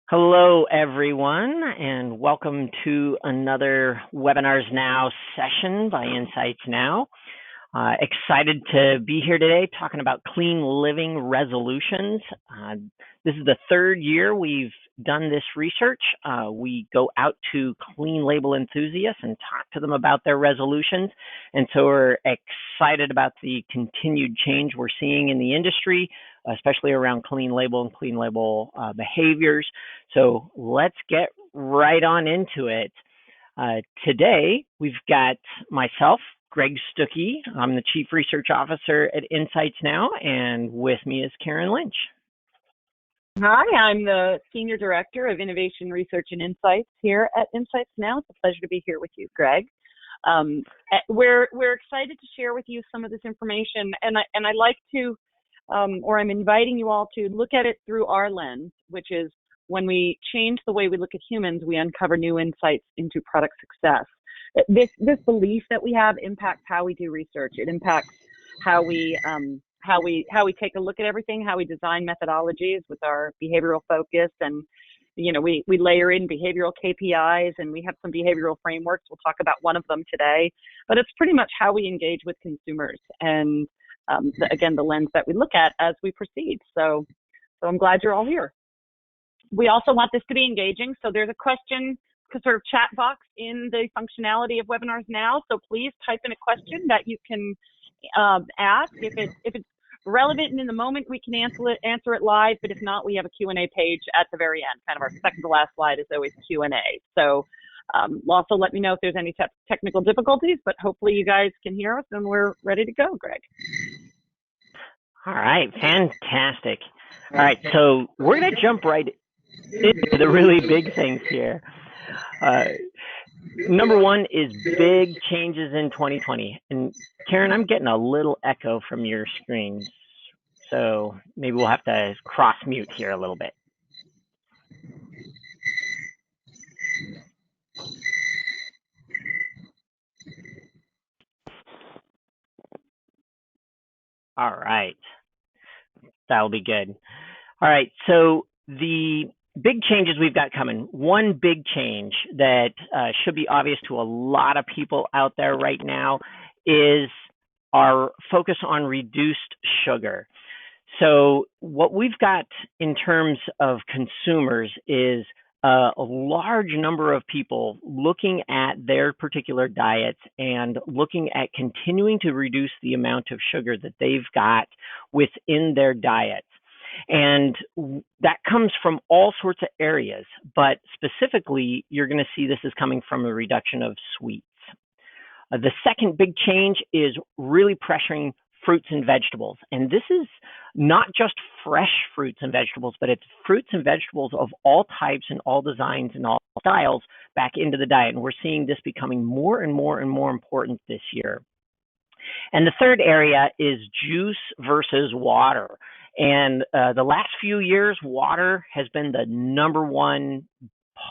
Hello, everyone, and welcome to another Webinars Now session by Insights Now. Excited to be here today talking about clean living resolutions. This is the third year we've done this research. We go out to clean label enthusiasts and talk to them about their resolutions. And so we're excited about the continued change we're seeing in the industry, especially around clean label and clean label behaviors. So let's get right on into it. Today, we've got myself, Greg Stuckey. I'm the Chief Research Officer at Insights Now, and with me is Karen Lynch. Hi, I'm the Senior Director of Innovation Research and Insights here at Insights Now. It's a pleasure to be here with you, Greg. We're excited to share with you some of this information, and I like to, or I'm inviting you all to look at it through our lens, which is when we change the way we look at humans, we uncover new insights into product success. This belief that we have impacts how we do research. It impacts how we take a look at everything, how we design methodologies with our behavioral focus, and we layer in behavioral KPIs, and we have some behavioral frameworks. We'll talk about one of them today, but it's pretty much how we engage with consumers, and again, the lens that we look at as we proceed. So I'm glad you're all here. We also want this to be engaging, so there's a question sort of chat box in the functionality of Webinars Now. So please type in a question that you can ask. If it's relevant and in the moment, we can answer it live. But if not, we have a Q&A page at the very end. Kind of our second to last slide is always Q&A. So also let me know if there's any technical difficulties. But hopefully you guys can hear us and we're ready to go, Greg. All right, fantastic. All right, so we're going to jump right into the really big things here. Number one is big changes in 2020. And Karen, I'm getting a little echo from your screen, so maybe we'll have to cross mute here a little bit. All right, that'll be good. All right, so the big changes we've got coming. One big change that should be obvious to a lot of people out there right now is our focus on reduced sugar. So what we've got in terms of consumers is a large number of people looking at their particular diets and looking at continuing to reduce the amount of sugar that they've got within their diets. And that comes from all sorts of areas, but specifically, you're going to see this is coming from a reduction of sweets. The second big change is really pressuring fruits and vegetables. And this is not just fresh fruits and vegetables, but it's fruits and vegetables of all types and all designs and all styles back into the diet. And we're seeing this becoming more and more and more important this year. And the third area is juice versus water. And the last few years, water has been the number one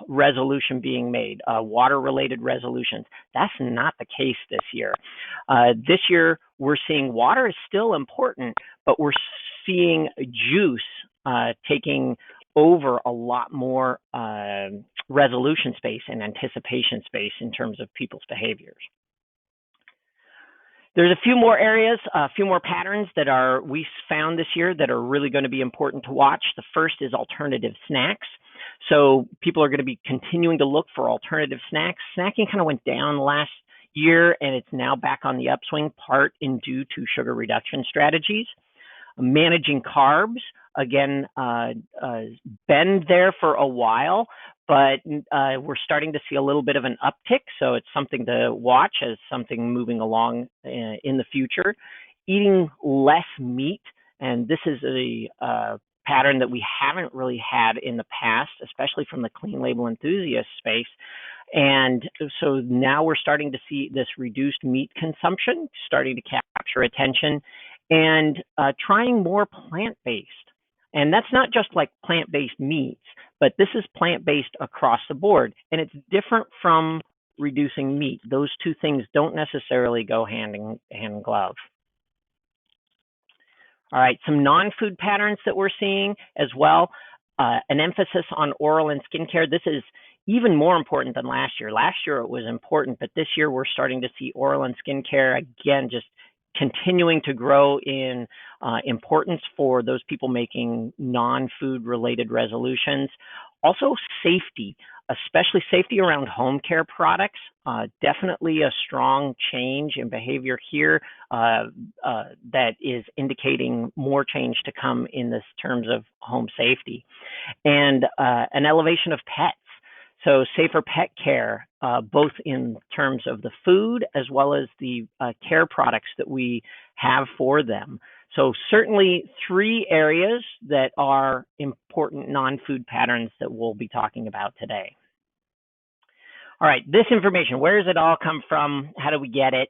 resolution being made, water-related resolutions. That's not the case this year. This year, we're seeing water is still important, but we're seeing juice taking over a lot more resolution space and anticipation space in terms of people's behaviors. There's a few more areas, a few more patterns that we found this year that are really going to be important to watch. The first is alternative snacks. So people are going to be continuing to look for alternative snacks. Snacking kind of went down last year, and it's now back on the upswing, part in due to sugar reduction strategies. Managing carbs, again, been there for a while, but we're starting to see a little bit of an uptick, so it's something to watch as something moving along in the future. Eating less meat, and this is a pattern that we haven't really had in the past, especially from the clean label enthusiast space. And so now we're starting to see this reduced meat consumption starting to capture attention, and trying more plant-based. And that's not just like plant-based meats, but this is plant-based across the board. And it's different from reducing meat. Those two things don't necessarily go hand in glove. All right, some non-food patterns that we're seeing as well. an emphasis on oral and skincare. This is even more important than last year. Last year it was important, but this year we're starting to see oral and skincare again just continuing to grow in importance for those people making non-food related resolutions. Also safety, especially safety around home care products. Definitely a strong change in behavior here that is indicating more change to come in this terms of home safety. And an elevation of pets. So safer pet care, both in terms of the food as well as the care products that we have for them. So certainly 3 areas that are important non-food patterns that we'll be talking about today. All right, this information, where does it all come from? How do we get it?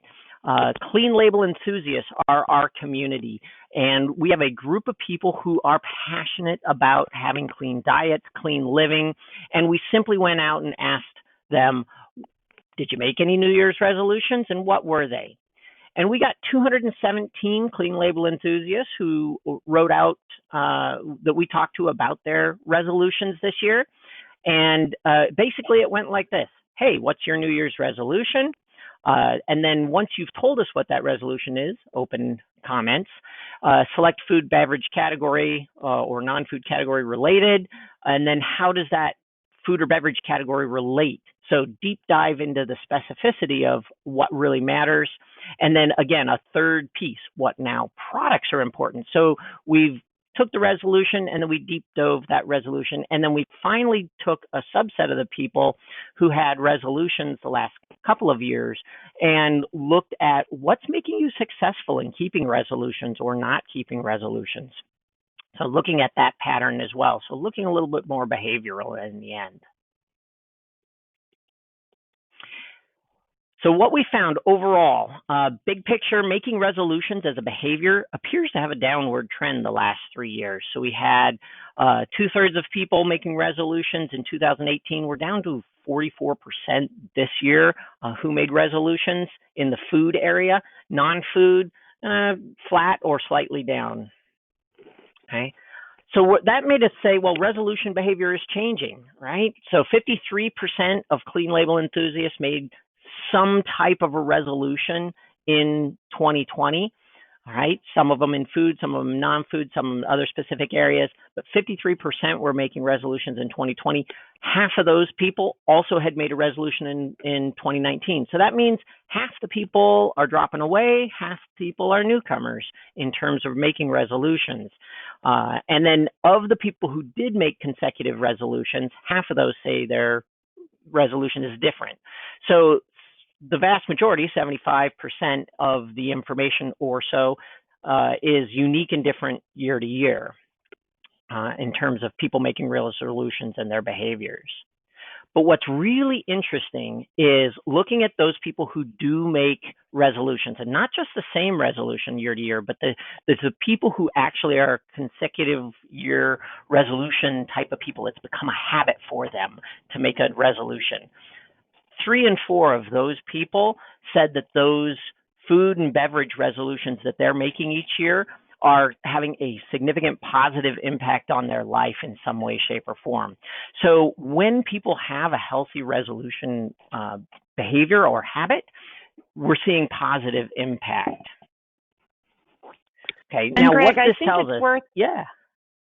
Clean Label enthusiasts are our community, and we have a group of people who are passionate about having clean diets, clean living, and we simply went out and asked them, did you make any New Year's resolutions, and what were they? And we got 217 Clean Label enthusiasts who wrote out that we talked to about their resolutions this year. And basically it went like this. Hey, what's your New Year's resolution? And then once you've told us what that resolution is, open comments, select food, beverage category or non-food category related, and then how does that food or beverage category relate? So deep dive into the specificity of what really matters. And then again, a third piece, what now products are important. So we've took the resolution and then we deep dove that resolution. And then we finally took a subset of the people who had resolutions the last couple of years and looked at what's making you successful in keeping resolutions or not keeping resolutions. So looking at that pattern as well. So looking a little bit more behavioral in the end. So what we found overall, big picture, making resolutions as a behavior appears to have a downward trend the last 3 years. So we had 2/3 of people making resolutions in 2018. We're down to 44% this year who made resolutions in the food area. Non-food, flat or slightly down. Okay. So that made us say, well, resolution behavior is changing, right? So 53% of Clean Label enthusiasts made some type of a resolution in 2020, all right? Some of them in food, some of them non-food, some in other specific areas, but 53% were making resolutions in 2020. Half of those people also had made a resolution in 2019. So that means half the people are dropping away, half people are newcomers in terms of making resolutions. And then of the people who did make consecutive resolutions, half of those say their resolution is different. So the vast majority, 75% of the information or so, is unique and different year to year in terms of people making resolutions and their behaviors. But what's really interesting is looking at those people who do make resolutions, and not just the same resolution year to year, but the people who actually are consecutive year resolution type of people. It's become a habit for them to make a resolution. 3 and 4 of those people said that those food and beverage resolutions that they're making each year are having a significant positive impact on their life in some way, shape, or form. So when people have a healthy resolution behavior or habit, we're seeing positive impact. Okay, and now Greg, what this tells us, yeah,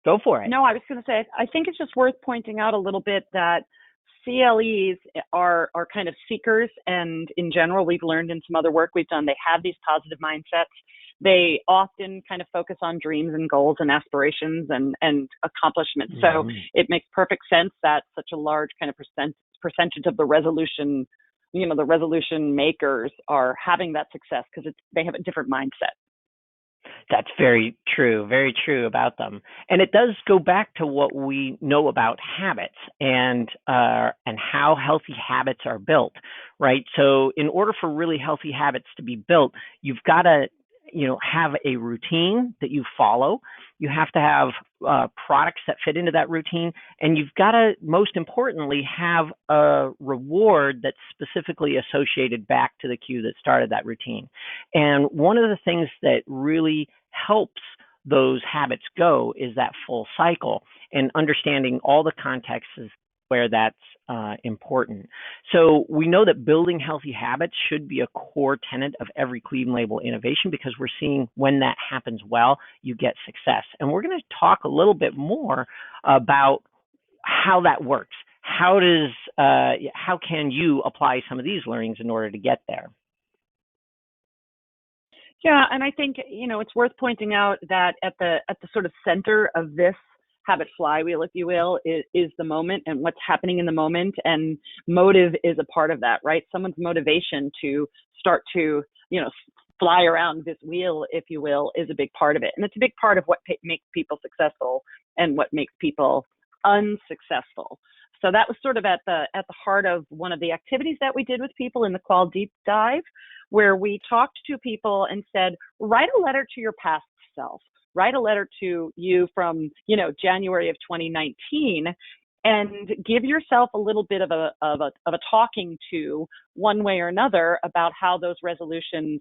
go for it. No, I was going to say, I think it's just worth pointing out a little bit that CLEs are kind of seekers, and in general, we've learned in some other work we've done, they have these positive mindsets. They often kind of focus on dreams and goals and aspirations and accomplishments. So it makes perfect sense that such a large kind of percentage of the resolution, the resolution makers are having that success because they have a different mindset. That's very true about them. And it does go back to what we know about habits and how healthy habits are built, right? So in order for really healthy habits to be built, you've got to have a routine that you follow. You have to have products that fit into that routine. And you've got to, most importantly, have a reward that's specifically associated back to the cue that started that routine. And one of the things that really helps those habits go is that full cycle, and understanding all the contexts is where that's important. So we know that building healthy habits should be a core tenet of every Clean Label innovation, because we're seeing when that happens well, you get success. And we're going to talk a little bit more about how that works. How can you apply some of these learnings in order to get there? Yeah, and I think, it's worth pointing out that at the sort of center of this habit flywheel, if you will, is the moment and what's happening in the moment, and motive is a part of that, right? Someone's motivation to start to, fly around this wheel, if you will, is a big part of it, and it's a big part of what makes people successful and what makes people unsuccessful. So that was sort of at the heart of one of the activities that we did with people in the Qual Deep Dive, where we talked to people and said, write a letter to your past self. Write a letter to you from, January of 2019, and give yourself a little bit of a talking to, one way or another, about how those resolutions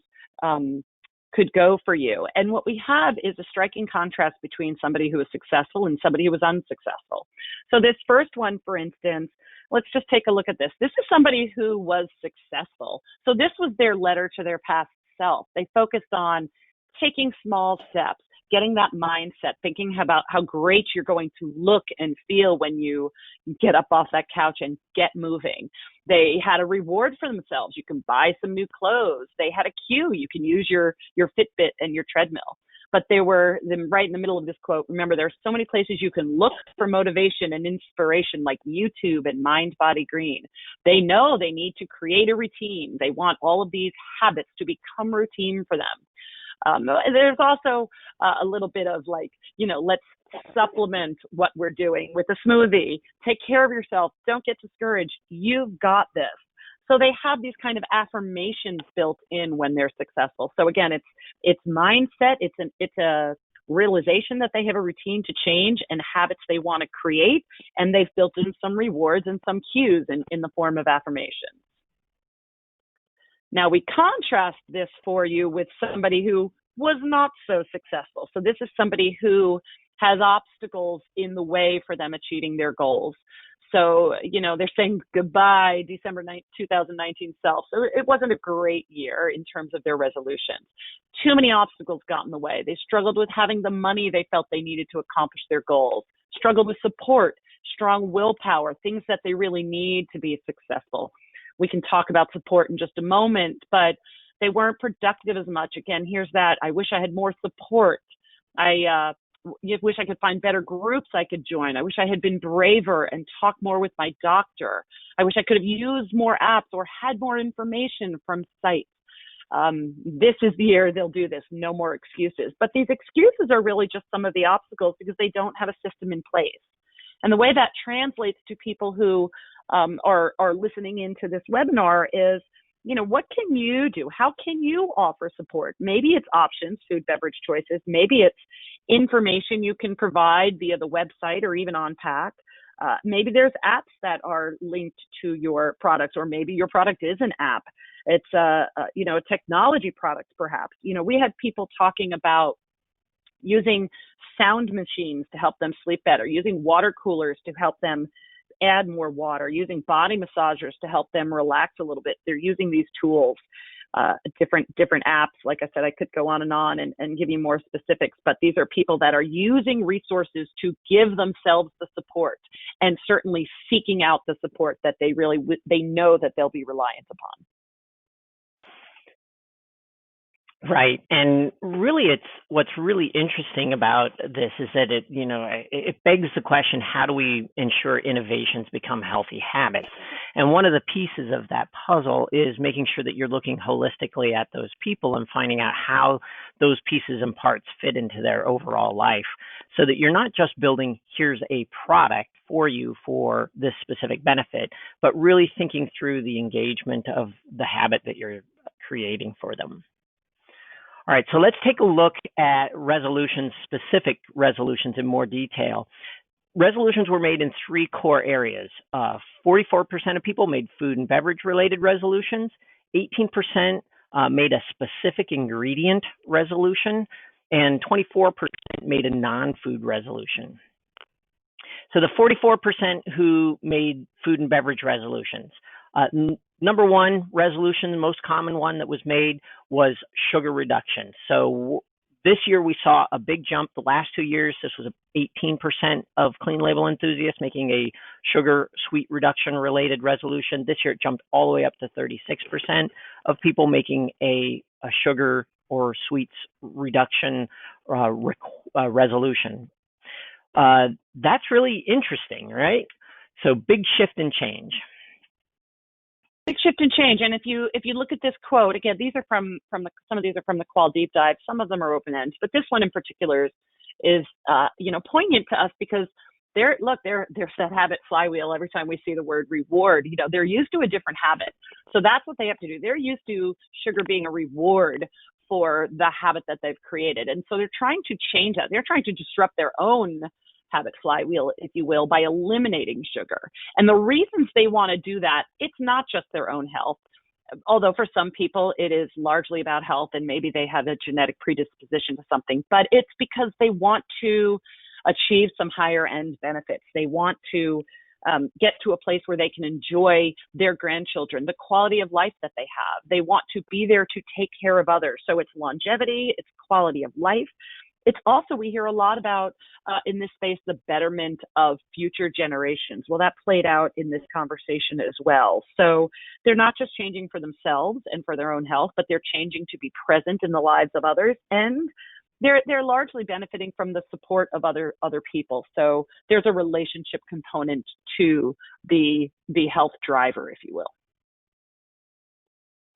could go for you. And what we have is a striking contrast between somebody who was successful and somebody who was unsuccessful. So this first one, for instance, let's just take a look at this. This is somebody who was successful. So this was their letter to their past self. They focused on taking small steps, getting that mindset, thinking about how great you're going to look and feel when you get up off that couch and get moving. They had a reward for themselves. You can buy some new clothes. They had a cue. You can use your Fitbit and your treadmill. But they were right in the middle of this quote. Remember, there's so many places you can look for motivation and inspiration, like YouTube and Mind Body Green. They know they need to create a routine. They want all of these habits to become routine for them. There's also a little bit of let's supplement what we're doing with a smoothie. Take care of yourself. Don't get discouraged. You've got this. So they have these kind of affirmations built in when they're successful. So again, it's mindset. It's a realization that they have a routine to change and habits they want to create, and they've built in some rewards and some cues in the form of affirmations. Now we contrast this for you with somebody who was not so successful. So this is somebody who has obstacles in the way for them achieving their goals. So, they're saying goodbye, December 2019 self. So it wasn't a great year in terms of their resolutions. Too many obstacles got in the way. They struggled with having the money they felt they needed to accomplish their goals, struggled with support, strong willpower, things that they really need to be successful. We can talk about support in just a moment, but they weren't productive as much. Again, here's that. I wish I had more support. I wish I could find better groups I could join. I wish I had been braver and talked more with my doctor. I wish I could have used more apps or had more information from sites. This is the year they'll do this. No more excuses. But these excuses are really just some of the obstacles because they don't have a system in place. And the way that translates to people who are listening into this webinar is, what can you do? How can you offer support? Maybe it's options, food, beverage choices. Maybe it's information you can provide via the website or even on Pack. Maybe there's apps that are linked to your product, or maybe your product is an app. It's a technology product, perhaps. We had people talking about using sound machines to help them sleep better, using water coolers to help them add more water, using body massagers to help them relax a little bit. They're using these tools, different apps. Like I said, I could go on and give you more specifics, but these are people that are using resources to give themselves the support, and certainly seeking out the support that they know that they'll be reliant upon. Right. And really, what's really interesting about this is that it begs the question, how do we ensure innovations become healthy habits? And one of the pieces of that puzzle is making sure that you're looking holistically at those people and finding out how those pieces and parts fit into their overall life, so that you're not just building, here's a product for you for this specific benefit, but really thinking through the engagement of the habit that you're creating for them. All right, so let's take a look at specific resolutions in more detail. Resolutions were made in three core areas. 44% of people made food and beverage related resolutions. 18% made a specific ingredient resolution. and 24% made a non-food resolution. So the 44% who made food and beverage resolutions. Number one resolution, the most common one that was made, was sugar reduction. So this year we saw a big jump. The last 2 years, this was 18% of clean label enthusiasts making a sugar sweet reduction related resolution. This year it jumped all the way up to 36% of people making a sugar or sweets reduction resolution. That's really interesting, right? So big shift and change. Big shift and change. And if you look at this quote, again, these are from some of these are from the Qual Deep Dive. Some of them are open end, but this one in particular is poignant to us because there's that habit flywheel. Every time we see the word reward, they're used to a different habit. So that's what they have to do. They're used to sugar being a reward for the habit that they've created. And so they're trying to change that. They're trying to disrupt their own habit flywheel, if you will, by eliminating sugar. And the reasons they want to do that, it's not just their own health. Although for some people it is largely about health and maybe they have a genetic predisposition to something, but it's because they want to achieve some higher end benefits. They want to get to a place where they can enjoy their grandchildren, the quality of life that they have. They want to be there to take care of others. So it's longevity, it's quality of life. It's also, we hear a lot about in this space, the betterment of future generations. Well, that played out in this conversation as well. So they're not just changing for themselves and for their own health, but they're changing to be present in the lives of others. And they're largely benefiting from the support of other people. So there's a relationship component to the health driver, if you will.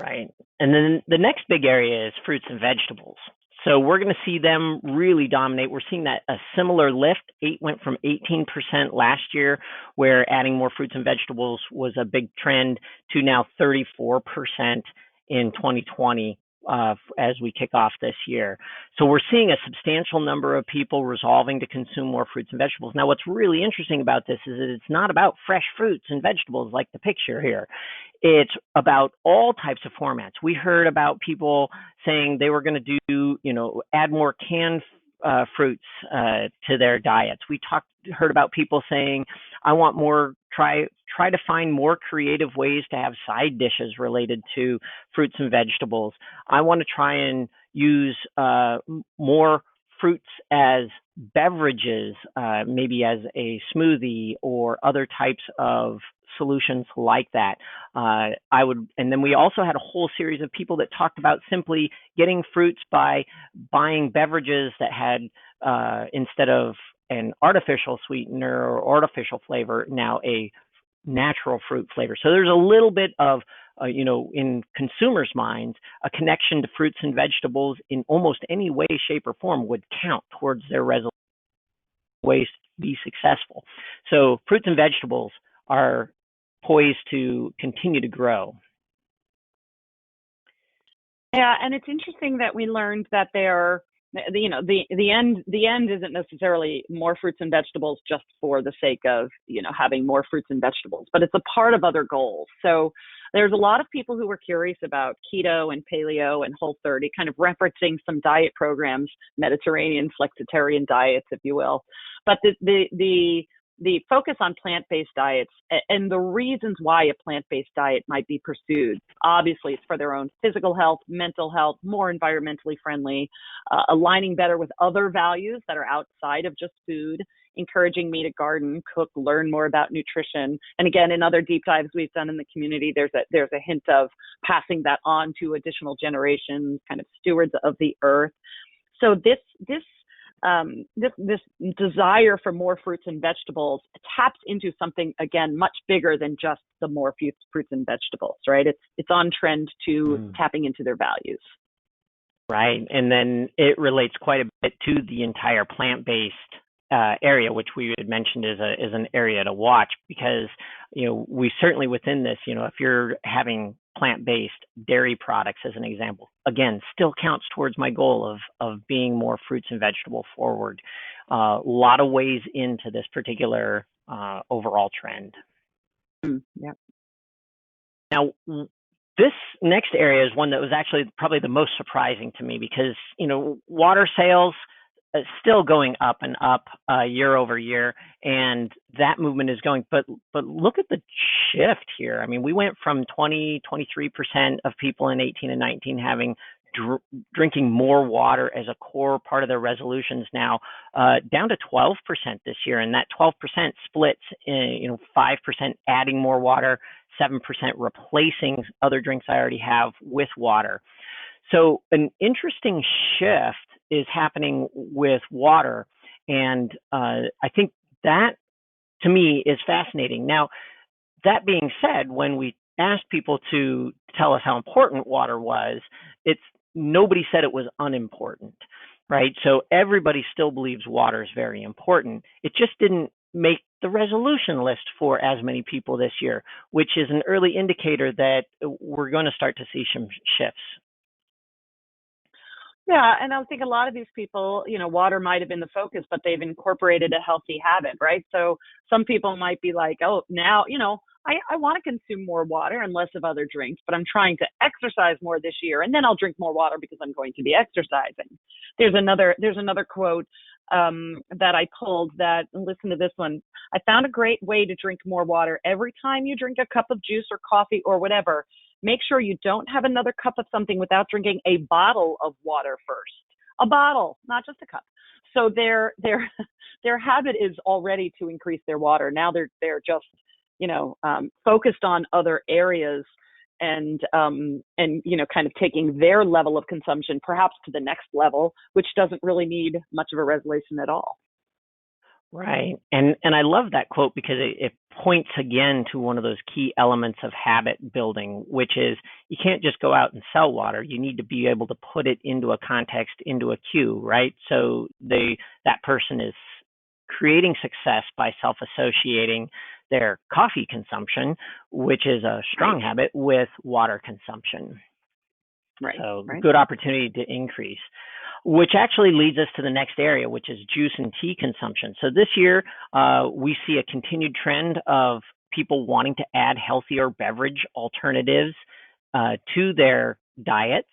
Right. And then the next big area is fruits and vegetables. So we're going to see them really dominate. We're seeing that a similar lift. Went from 18% last year, where adding more fruits and vegetables was a big trend, to now 34% in 2020 as we kick off this year. So we're seeing a substantial number of people resolving to consume more fruits and vegetables. Now, what's really interesting about this is that it's not about fresh fruits and vegetables like the picture here. It's about all types of formats. We heard about people saying they were going to do, add more canned fruits to their diets. We heard about people saying, I want more, try to find more creative ways to have side dishes related to fruits and vegetables. I want to try and use more fruits as beverages, maybe as a smoothie or other types of solutions like that. And then we also had a whole series of people that talked about simply getting fruits by buying beverages that had, instead of an artificial sweetener or artificial flavor, now a natural fruit flavor. So there's a little bit of, in consumers' minds, a connection to fruits and vegetables in almost any way, shape, or form would count towards their ways to be successful. So fruits and vegetables are poised to continue to grow. Yeah, and it's interesting that we learned that the end isn't necessarily more fruits and vegetables just for the sake of having more fruits and vegetables, but it's a part of other goals. So there's a lot of people who were curious about keto and paleo and Whole30, kind of referencing some diet programs, Mediterranean flexitarian diets, if you will. But the focus on plant-based diets and the reasons why a plant-based diet might be pursued. Obviously, it's for their own physical health, mental health, more environmentally friendly, aligning better with other values that are outside of just food, encouraging me to garden, cook, learn more about nutrition. And again, in other deep dives we've done in the community, there's a hint of passing that on to additional generations, kind of stewards of the earth. So this desire for more fruits and vegetables taps into something, again, much bigger than just the more fruits and vegetables, right? It's on trend to tapping into their values. Right. And then it relates quite a bit to the entire plant-based area, which we had mentioned is an area to watch, because, we certainly within this, if you're having plant-based dairy products as an example, again, still counts towards my goal of being more fruits and vegetable forward. A lot of ways into this particular overall trend. Yeah. Now, This next area is one that was actually probably the most surprising to me because, water sales still going up and up year over year, and that movement is going. But look at the shift here. I mean, we went from 23% of people in 18 and 19 having drinking more water as a core part of their resolutions now, down to 12% this year, and that 12% splits in 5% adding more water, 7% replacing other drinks I already have with water. So an interesting shift is happening with water, and I think that to me is fascinating. Now, that being said, when we asked people to tell us how important water was, nobody said it was unimportant, right? So everybody still believes water is very important. It just didn't make the resolution list for as many people this year, which is an early indicator that we're going to start to see some shifts. Yeah, and I think a lot of these people, water might have been the focus, but they've incorporated a healthy habit, right? So some people might be like, oh, now, I want to consume more water and less of other drinks, but I'm trying to exercise more this year, and then I'll drink more water because I'm going to be exercising. There's another quote that I pulled that, listen to this one. I found a great way to drink more water. Every time you drink a cup of juice or coffee or whatever, make sure you don't have another cup of something without drinking a bottle of water first. A bottle, not just a cup. So their habit is already to increase their water. Now they're just focused on other areas and kind of taking their level of consumption perhaps to the next level, which doesn't really need much of a resolution at all. Right. And I love that quote because it points again to one of those key elements of habit building, which is you can't just go out and sell water. You need to be able to put it into a context, into a cue, right? So that person is creating success by self-associating their coffee consumption, which is a strong habit, with water consumption. Right. So good opportunity to increase, which actually leads us to the next area, which is juice and tea consumption. So this year, we see a continued trend of people wanting to add healthier beverage alternatives to their diets.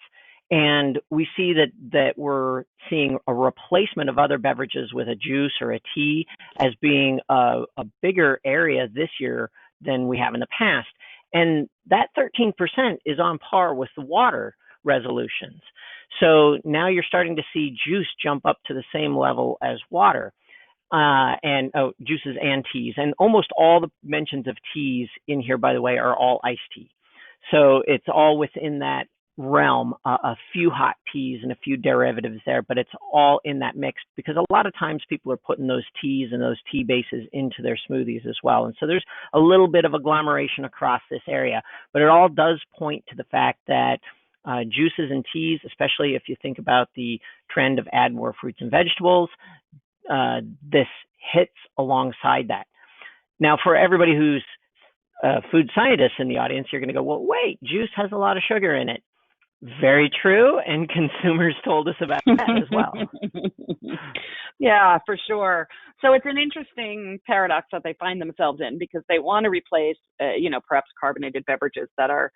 And we see that we're seeing a replacement of other beverages with a juice or a tea as being a bigger area this year than we have in the past. And that 13% is on par with the water resolutions. So now you're starting to see juice jump up to the same level as water, and juices and teas. And almost all the mentions of teas in here, by the way, are all iced tea. So it's all within that realm, a few hot teas and a few derivatives there, but it's all in that mix because a lot of times people are putting those teas and those tea bases into their smoothies as well. And so there's a little bit of agglomeration across this area, but it all does point to the fact that juices and teas, especially if you think about the trend of add more fruits and vegetables, this hits alongside that. Now, for everybody who's food scientists in the audience, you're going to go, well, wait, juice has a lot of sugar in it. Very true, and consumers told us about that as well. Yeah, for sure. So it's an interesting paradox that they find themselves in because they want to replace, perhaps carbonated beverages that are,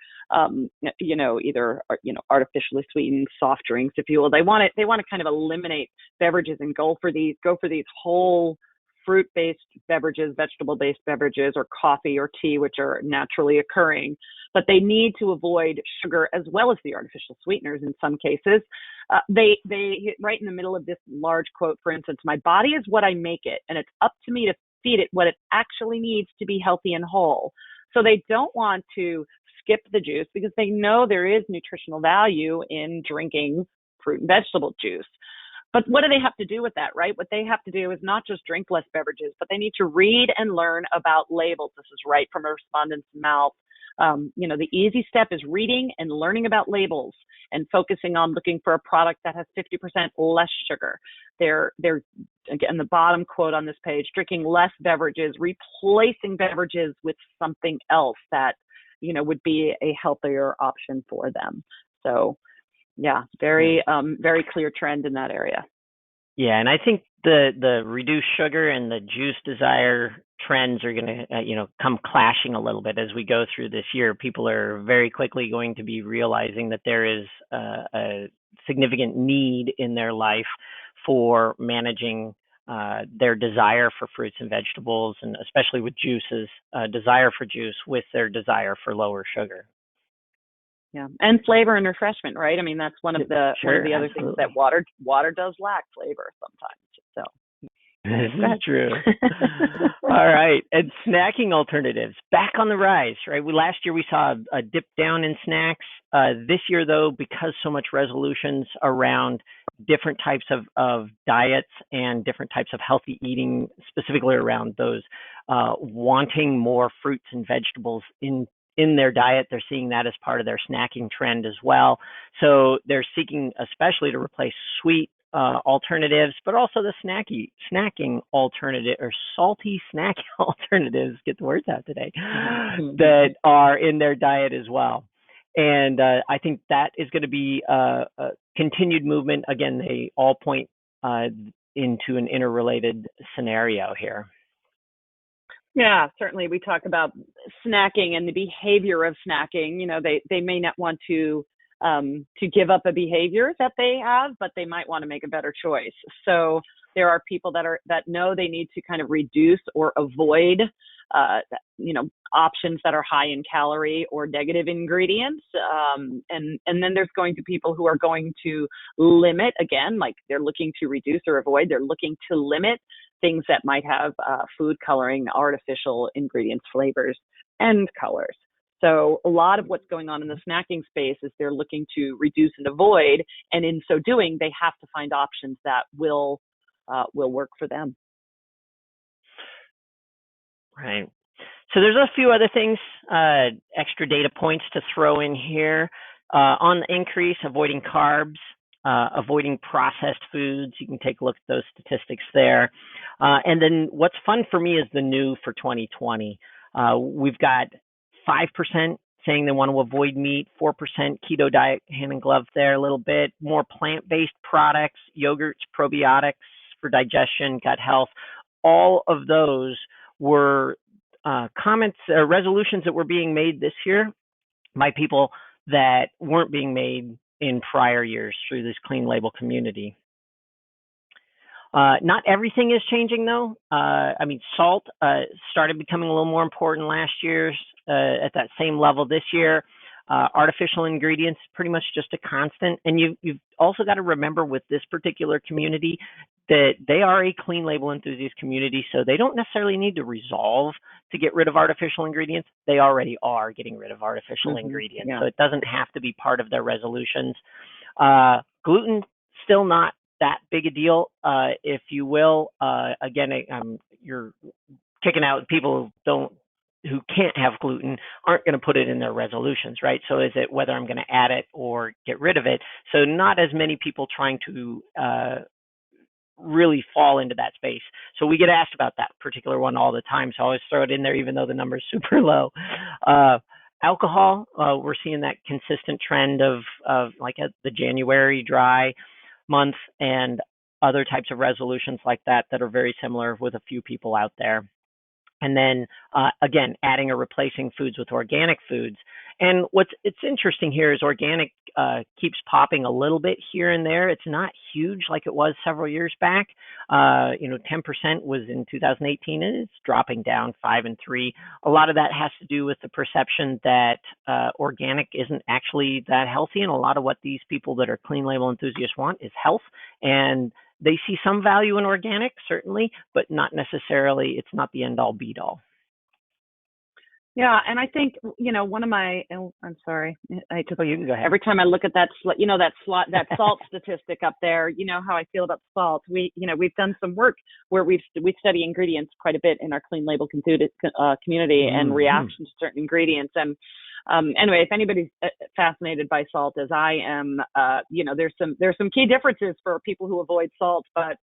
either artificially sweetened soft drinks, if you will. They want to kind of eliminate beverages and go for these whole fruit-based beverages, vegetable-based beverages, or coffee or tea, which are naturally occurring. But they need to avoid sugar as well as the artificial sweeteners in some cases. They right in the middle of this large quote, for instance, my body is what I make it, and it's up to me to feed it what it actually needs to be healthy and whole. So they don't want to skip the juice because they know there is nutritional value in drinking fruit and vegetable juice. But what do they have to do with that, right? What they have to do is not just drink less beverages, but they need to read and learn about labels. This is right from a respondent's mouth. The easy step is reading and learning about labels and focusing on looking for a product that has 50% less sugar. They're again, the bottom quote on this page, drinking less beverages, replacing beverages with something else that, would be a healthier option for them. So yeah, very clear trend in that area. Yeah, and I think the reduced sugar and the juice desire trends are going to, come clashing a little bit as we go through this year. People are very quickly going to be realizing that there is a significant need in their life for managing their desire for fruits and vegetables, and especially with juices, desire for juice with their desire for lower sugar. Yeah, and flavor and refreshment, right? I mean, that's one of the Sure, other things that water does lack, flavor sometimes. So this is true. All right, and snacking alternatives back on the rise, right? Last year we saw a dip down in snacks. This year, though, because so much resolutions around different types of diets and different types of healthy eating, specifically around those wanting more fruits and vegetables in their diet. They're seeing that as part of their snacking trend as well. So they're seeking especially to replace sweet alternatives, but also the snacking alternative, or salty snack alternatives, get the words out today, that are in their diet as well. And I think that is going to be a continued movement. Again, they all point into an interrelated scenario here. Yeah, certainly. We talk about snacking and the behavior of snacking. You know, they may not want to give up a behavior that they have, but they might want to make a better choice. So there are people that know they need to kind of reduce or avoid, options that are high in calorie or negative ingredients. And then there's going to people who are going to limit, again, like they're looking to reduce or avoid. They're looking to limit things that might have food coloring, artificial ingredients, flavors, and colors. So a lot of what's going on in the snacking space is they're looking to reduce and avoid, and in so doing, they have to find options that will work for them. Right. So there's a few other things, extra data points to throw in here. On the increase, avoiding carbs, avoiding processed foods. You can take a look at those statistics there. And then what's fun for me is the new for 2020. We've got 5% saying they want to avoid meat, 4% keto diet, hand in glove there a little bit, more plant-based products, yogurts, probiotics for digestion, gut health. All of those were comments or resolutions that were being made this year by people that weren't being made in prior years through this clean label community. Not everything is changing, though. Salt started becoming a little more important last year at that same level this year. Artificial ingredients, pretty much just a constant. And you've also got to remember with this particular community that they are a clean label enthusiast community, so they don't necessarily need to resolve to get rid of artificial ingredients. They already are getting rid of artificial ingredients, so it doesn't have to be part of their resolutions. Gluten, still not that big a deal, if you will. Again, you're kicking out people who can't have gluten, aren't going to put it in their resolutions, right? So is it whether I'm going to add it or get rid of it? So not as many people trying to really fall into that space. So we get asked about that particular one all the time. So I always throw it in there, even though the number is super low. Alcohol, we're seeing that consistent trend of like the January dry month and other types of resolutions like that are very similar with a few people out there. And then, again, adding or replacing foods with organic foods. And it's interesting here is organic keeps popping a little bit here and there. It's not huge like it was several years back. 10% was in 2018, and it's dropping down 5 and 3. A lot of that has to do with the perception that organic isn't actually that healthy. And a lot of what these people that are clean label enthusiasts want is health. And they see some value in organic, certainly, but not necessarily, it's not the end all be all. Yeah, and I think, one of my, I'm sorry, you can go ahead. Every time I look at that salt statistic up there, you know how I feel about salt. We've done some work where we study ingredients quite a bit in our clean label community and reactions to certain ingredients. And Anyway, if anybody's fascinated by salt as I am, there's some key differences for people who avoid salt, but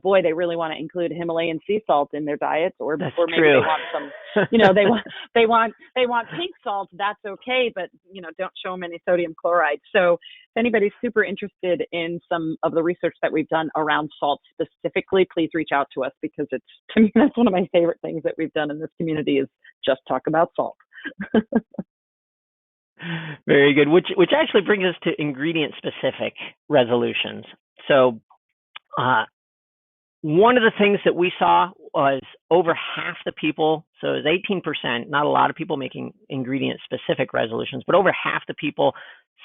boy, they really want to include Himalayan sea salt in their diets, or That's maybe true. they want some, they want pink salt. That's okay, but don't show them any sodium chloride. So if anybody's super interested in some of the research that we've done around salt specifically, please reach out to us, because to me, that's one of my favorite things that we've done in this community is just talk about salt. Very good. Which actually brings us to ingredient specific resolutions. So one of the things that we saw was over half the people, so it was 18%, not a lot of people making ingredient specific resolutions, but over half the people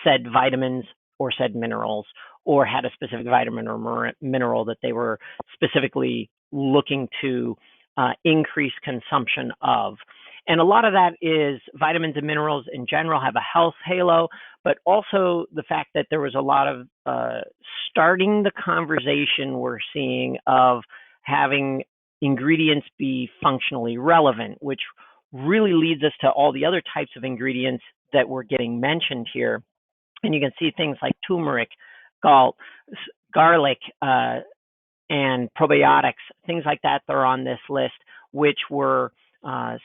said vitamins or said minerals, or had a specific vitamin or mineral that they were specifically looking to increase consumption of. And a lot of that is vitamins and minerals in general have a health halo, but also the fact that there was a lot of starting the conversation we're seeing of having ingredients be functionally relevant, which really leads us to all the other types of ingredients that were getting mentioned here. And you can see things like turmeric, garlic, and probiotics, things like that are on this list, which were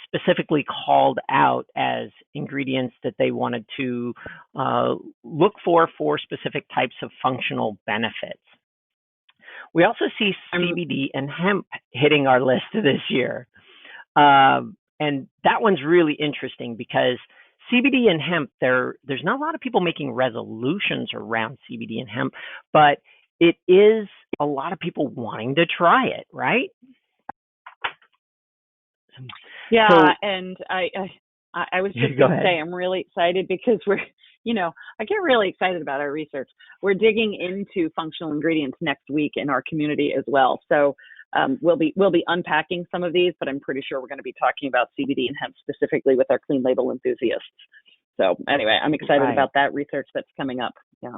specifically called out as ingredients that they wanted to look for specific types of functional benefits. We also see CBD and hemp hitting our list this year. And that one's really interesting because CBD and hemp, there's not a lot of people making resolutions around CBD and hemp, but it is a lot of people wanting to try it, right? Yeah, so, and I was just going to say, I'm really excited because I get really excited about our research. We're digging into functional ingredients next week in our community as well. So we'll be unpacking some of these, but I'm pretty sure we're going to be talking about CBD and hemp specifically with our clean label enthusiasts. So anyway, I'm excited about that research that's coming up. Yeah.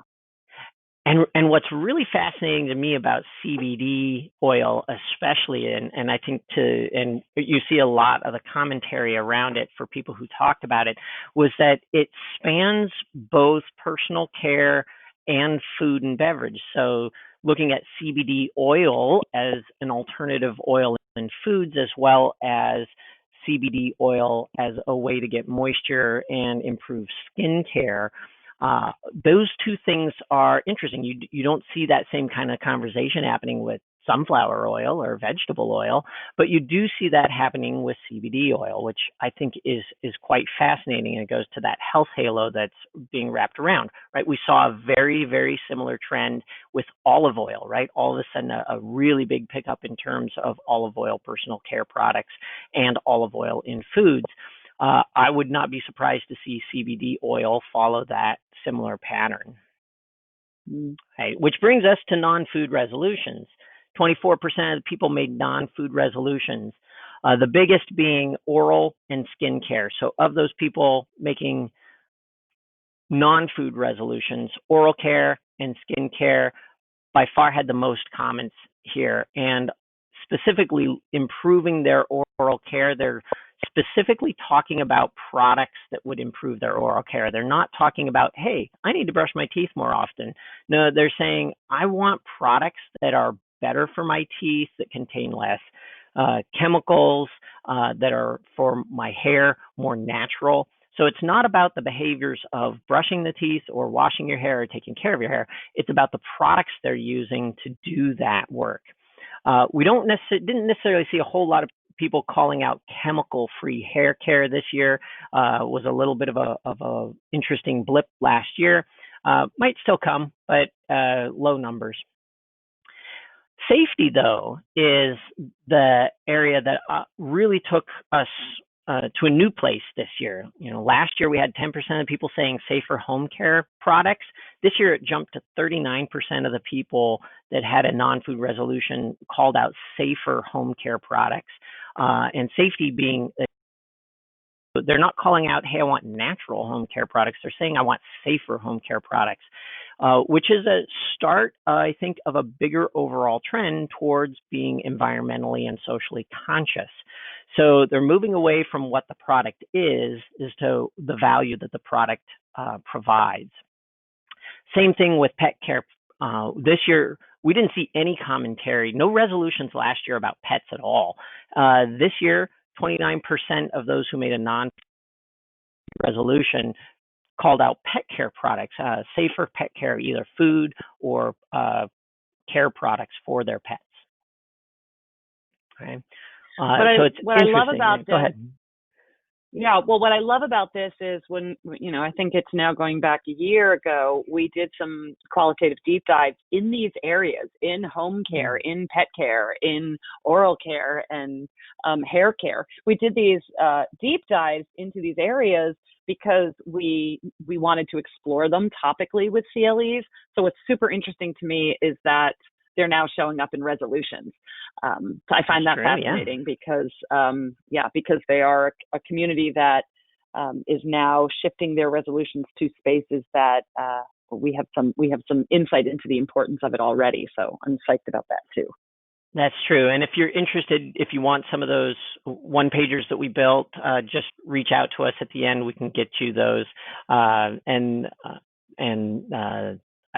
And what's really fascinating to me about CBD oil, especially, and I think and you see a lot of the commentary around it for people who talked about it, was that it spans both personal care and food and beverage. So looking at CBD oil as an alternative oil in foods, as well as CBD oil as a way to get moisture and improve skin care. Those two things are interesting. You don't see that same kind of conversation happening with sunflower oil or vegetable oil, but you do see that happening with CBD oil, which I think is quite fascinating. And it goes to that health halo that's being wrapped around, right? We saw a very, very similar trend with olive oil, right? All of a sudden, a really big pickup in terms of olive oil personal care products and olive oil in foods. I would not be surprised to see CBD oil follow that similar pattern. Okay, which brings us to non-food resolutions. 24% of the people made non-food resolutions, the biggest being oral and skin care. So of those people making non-food resolutions, oral care and skin care by far had the most comments here. And specifically improving their oral care, they're specifically talking about products that would improve their oral care. They're not talking about, hey, I need to brush my teeth more often. No, they're saying, I want products that are better for my teeth, that contain less chemicals, that are for my hair more natural. So it's not about the behaviors of brushing the teeth or washing your hair or taking care of your hair. It's about the products they're using to do that work. We didn't necessarily see a whole lot of people calling out chemical-free hair care this year. Was a little bit of a interesting blip last year. Might still come, but low numbers. Safety, though, is the area that really took us to a new place this year. Last year we had 10% of people saying safer home care products. This year it jumped to 39% of the people that had a non-food resolution called out safer home care products. And safety being, they're not calling out, hey, I want natural home care products. They're saying I want safer home care products. which is a start, I think, of a bigger overall trend towards being environmentally and socially conscious. So they're moving away from what the product is to the value that the product provides. Same thing with pet care. This year, we didn't see any commentary, no resolutions last year about pets at all. This year, 29% of those who made a non-resolution called out pet care products, safer pet care, either food or care products for their pets. Okay. So it's what I love interesting. about Go this, ahead. yeah, well, what I love about this is when, you know, I think it's now going back a year ago, we did some qualitative deep dives in these areas, in home care, in pet care, in oral care, and hair care. We did these deep dives into these areas because we wanted to explore them topically with CLEs. So what's super interesting to me is that they're now showing up in resolutions. So I find that fascinating because they are a community that is now shifting their resolutions to spaces that we have some insight into the importance of it already. So I'm psyched about that too. That's true. And if you're interested, if you want some of those one-pagers that we built, just reach out to us at the end. We can get you those and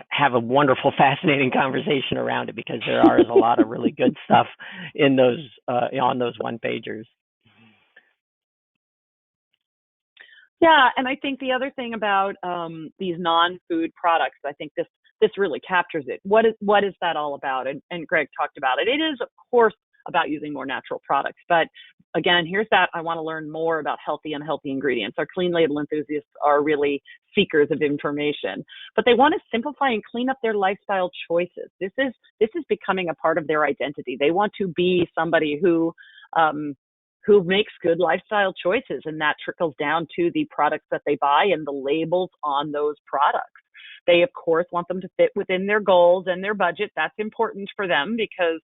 have a wonderful, fascinating conversation around it, because there is a lot of really good stuff in those on those one-pagers. Yeah, and I think the other thing about these non-food products, I think this really captures it. What is that all about? And Greg talked about it. It is, of course, about using more natural products. But again, here's that I want to learn more about healthy, unhealthy ingredients. Our clean label enthusiasts are really seekers of information, but they want to simplify and clean up their lifestyle choices. This is becoming a part of their identity. They want to be somebody who makes good lifestyle choices, and that trickles down to the products that they buy and the labels on those products. They, of course, want them to fit within their goals and their budget. That's important for them because,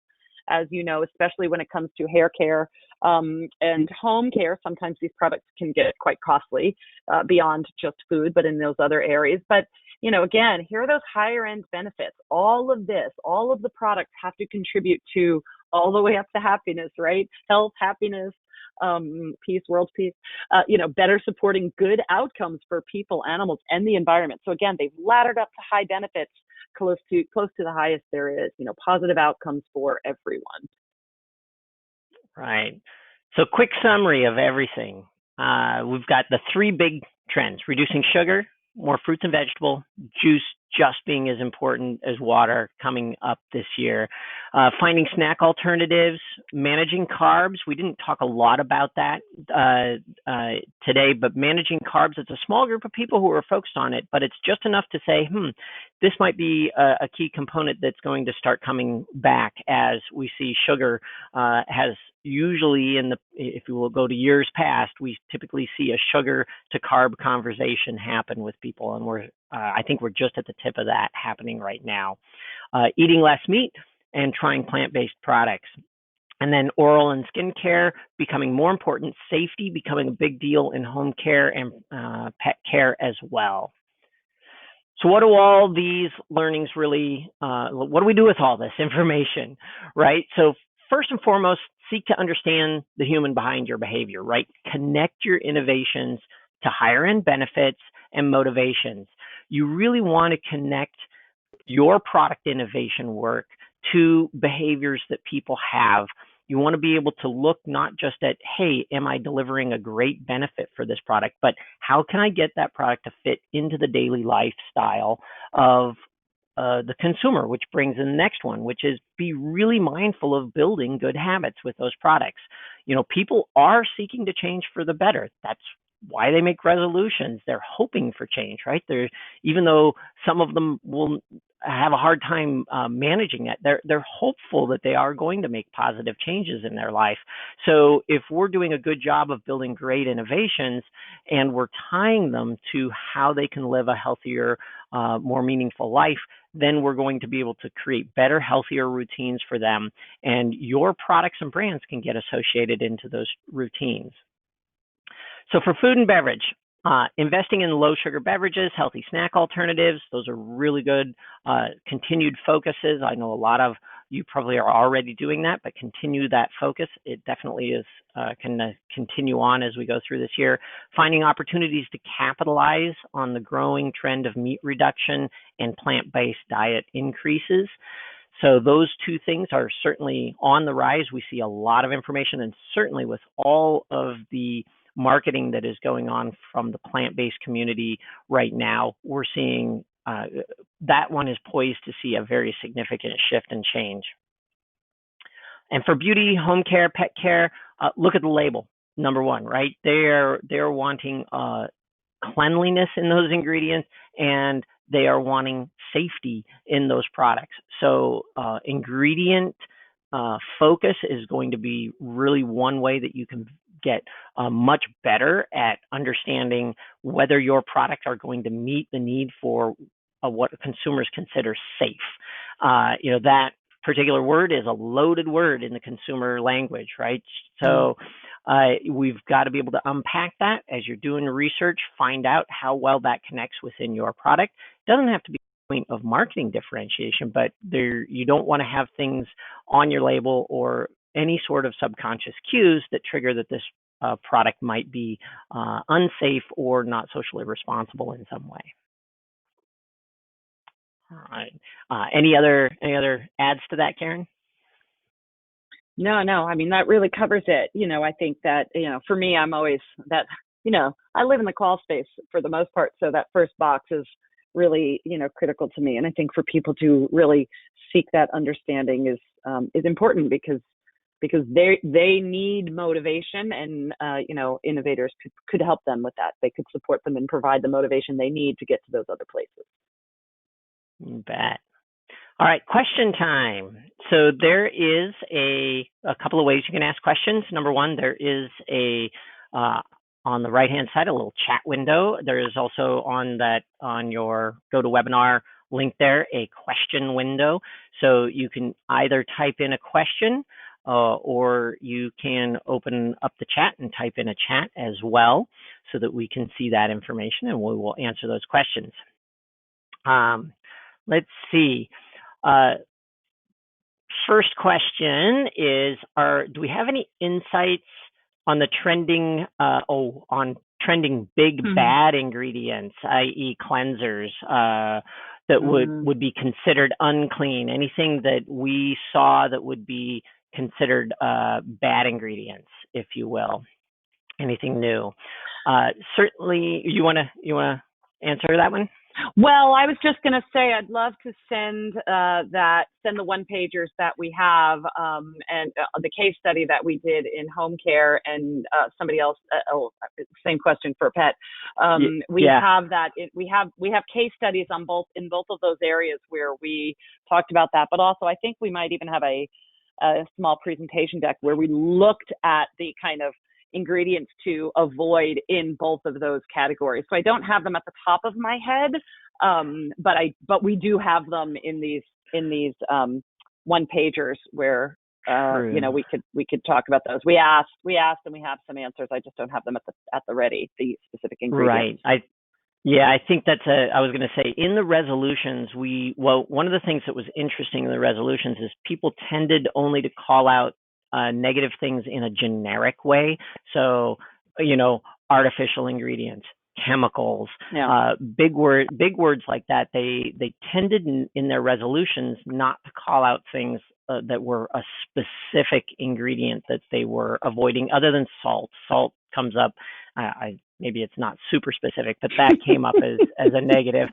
as you know, especially when it comes to hair care and home care, sometimes these products can get quite costly beyond just food, but in those other areas. But, you know, again, here are those higher end benefits. All of the products have to contribute to all the way up to happiness, right? Health, happiness, peace, world peace, better supporting good outcomes for people, animals, and the environment. So again, they've laddered up to high benefits, close to the highest there is, positive outcomes for everyone. Right. So quick summary of everything. We've got the three big trends: reducing sugar, more fruits and vegetable, juice just being as important as water coming up this year. Finding snack alternatives, managing carbs. We didn't talk a lot about that today, but managing carbs, it's a small group of people who are focused on it, but it's just enough to say, this might be a key component that's going to start coming back as we see sugar has usually if you will go to years past, we typically see a sugar to carb conversation happen with people, and I think we're just at the tip of that happening right now. Eating less meat and trying plant-based products. And then oral and skin care becoming more important, safety becoming a big deal in home care and pet care as well. So what do all these learnings really, what do we do with all this information, right? So first and foremost, seek to understand the human behind your behavior, right? Connect your innovations to higher end benefits and motivations. You really want to connect your product innovation work to behaviors that people have. You want to be able to look not just at, hey, am I delivering a great benefit for this product, but how can I get that product to fit into the daily lifestyle of the consumer, which brings in the next one, which is be really mindful of building good habits with those products. People are seeking to change for the better. That's why they make resolutions. They're hoping for change, right? Even though some of them will have a hard time managing that, they're hopeful that they are going to make positive changes in their life. So if we're doing a good job of building great innovations and we're tying them to how they can live a healthier, more meaningful life, then we're going to be able to create better, healthier routines for them. And your products and brands can get associated into those routines. So for food and beverage, Investing in low sugar beverages, healthy snack alternatives, those are really good continued focuses. I know a lot of you probably are already doing that, but continue that focus. It definitely is can continue on as we go through this year. Finding opportunities to capitalize on the growing trend of meat reduction and plant-based diet increases. So those two things are certainly on the rise. We see a lot of information, and certainly with all of the marketing that is going on from the plant-based community right now, we're seeing that one is poised to see a very significant shift and change. And for beauty, home care, pet care, look at the label. Number one, right? They're wanting cleanliness in those ingredients, and they are wanting safety in those products. So ingredient focus is going to be really one way that you can get much better at understanding whether your products are going to meet the need for what consumers consider safe. That particular word is a loaded word in the consumer language, right? So we've got to be able to unpack that as you're doing research, find out how well that connects within your product. It doesn't have to be a point of marketing differentiation, but you don't want to have things on your label or any sort of subconscious cues that trigger that this product might be unsafe or not socially responsible in some way. All right. Any other adds to that, Karen? No. I mean, that really covers it. I think that, for me, I'm always that, I live in the call space for the most part. So that first box is really, critical to me. And I think for people to really seek that understanding is important because they need motivation, and, innovators could help them with that. They could support them and provide the motivation they need to get to those other places. You bet. All right, question time. So there is a couple of ways you can ask questions. Number one, there is on the right-hand side, a little chat window. There is also on your GoToWebinar link there, a question window. So you can either type in a question or you can open up the chat and type in a chat as well so that we can see that information and we will answer those questions. Let's see. First question is, do we have any insights on the trending big bad ingredients, i.e. cleansers, that would be considered unclean? Anything that we saw that would be considered bad ingredients, if you will? Anything new? Certainly, you wanna answer that one? Well, I was just going to say I'd love to send the one-pagers that we have and the case study that we did in home care, and somebody else. Same question for pet. We have that. We have case studies in both of those areas where we talked about that. But also, I think we might even have a small presentation deck where we looked at the kind of ingredients to avoid in both of those categories. So I don't have them at the top of my head, but we do have them in these one-pagers where we could talk about those. We asked and we have some answers. I just don't have them at the ready, the specific ingredients. Right. I think I was going to say in the resolutions, one of the things that was interesting in the resolutions is people tended only to call out negative things in a generic way. So, artificial ingredients, chemicals, big words like that. They tended in their resolutions not to call out things that were a specific ingredient that they were avoiding, other than salt. Salt comes up. Maybe it's not super specific, but that came up as a negative.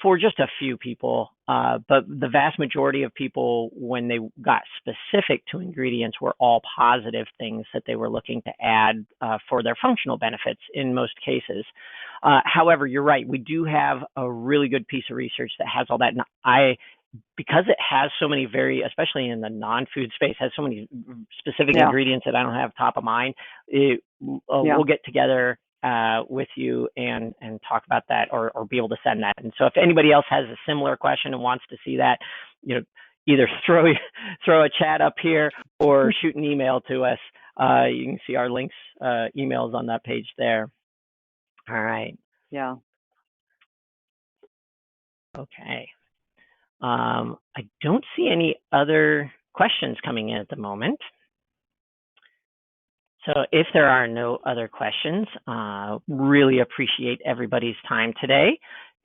For just a few people, but the vast majority of people, when they got specific to ingredients, were all positive things that they were looking to add for their functional benefits in most cases. However, you're right. We do have a really good piece of research that has all that. And because it has so many especially in the non-food space, has so many specific ingredients that I don't have top of mind, we'll get together with you and talk about that or be able to send that. And so if anybody else has a similar question and wants to see that, either throw a chat up here or shoot an email to us. You can see our links, emails on that page there. All right. Yeah. Okay. I don't see any other questions coming in at the moment. So if there are no other questions, really appreciate everybody's time today.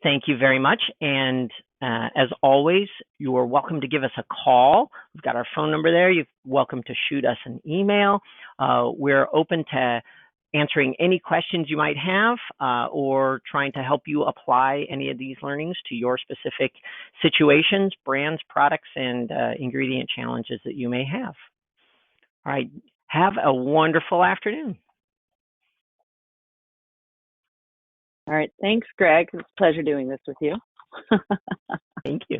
Thank you very much. And as always, you are welcome to give us a call. We've got our phone number there. You're welcome to shoot us an email. We're open to answering any questions you might have or trying to help you apply any of these learnings to your specific situations, brands, products, and ingredient challenges that you may have. All right. Have a wonderful afternoon. All right. Thanks, Greg. It's a pleasure doing this with you. Thank you.